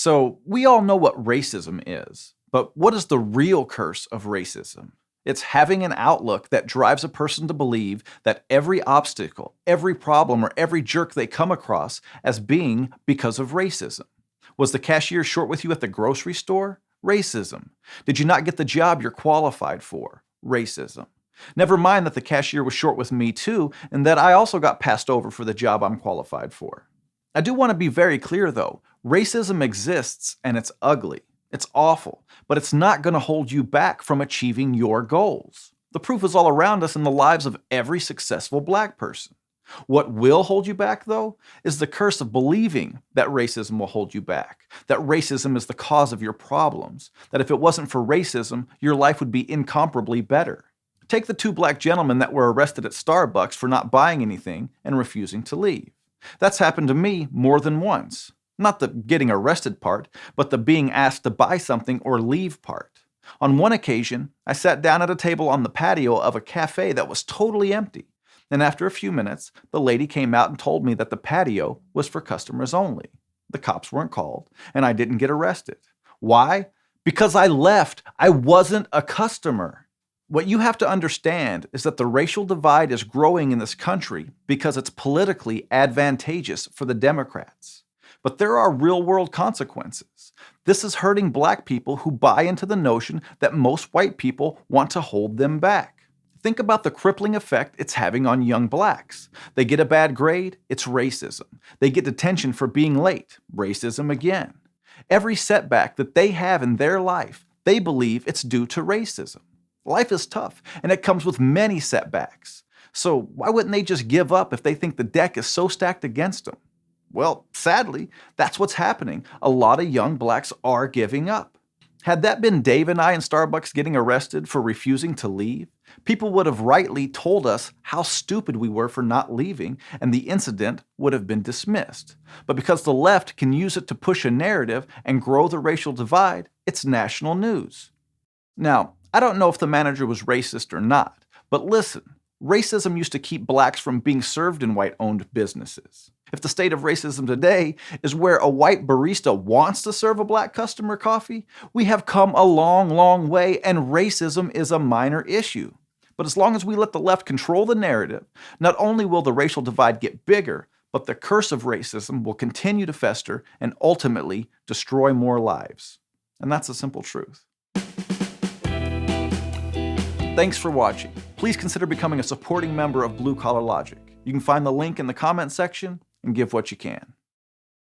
So, we all know what racism is, but what is the real curse of racism? It's having an outlook that drives a person to believe that every obstacle, every problem, or every jerk they come across as being because of racism. Was the cashier short with you at the grocery store? Racism. Did you not get the job you're qualified for? Racism. Never mind that the cashier was short with me too, and that I also got passed over for the job I'm qualified for. I do want to be very clear though, racism exists and it's ugly. It's awful, but it's not going to hold you back from achieving your goals. The proof is all around us in the lives of every successful black person. What will hold you back, though, is the curse of believing that racism will hold you back, that racism is the cause of your problems, that if it wasn't for racism, your life would be incomparably better. Take the two black gentlemen that were arrested at Starbucks for not buying anything and refusing to leave. That's happened to me more than once. Not the getting arrested part, but the being asked to buy something or leave part. On one occasion, I sat down at a table on the patio of a cafe that was totally empty. And after a few minutes, the lady came out and told me that the patio was for customers only. The cops weren't called, and I didn't get arrested. Why? Because I left. I wasn't a customer. What you have to understand is that the racial divide is growing in this country because it's politically advantageous for the Democrats. But there are real-world consequences. This is hurting black people who buy into the notion that most white people want to hold them back. Think about the crippling effect it's having on young blacks. They get a bad grade, it's racism. They get detention for being late, racism again. Every setback that they have in their life, they believe it's due to racism. Life is tough, and it comes with many setbacks. So why wouldn't they just give up if they think the deck is so stacked against them? Well, sadly, that's what's happening. A lot of young blacks are giving up. Had that been Dave and I in Starbucks getting arrested for refusing to leave, people would have rightly told us how stupid we were for not leaving, and the incident would have been dismissed. But because the left can use it to push a narrative and grow the racial divide, it's national news. Now, I don't know if the manager was racist or not, but listen, racism used to keep blacks from being served in white-owned businesses. If the state of racism today is where a white barista wants to serve a black customer coffee, we have come a long, long way, and racism is a minor issue. But as long as we let the left control the narrative, not only will the racial divide get bigger, but the curse of racism will continue to fester and ultimately destroy more lives. And that's the simple truth. Thanks for watching. Please consider becoming a supporting member of Blue Collar Logic. You can find the link in the comment section and give what you can.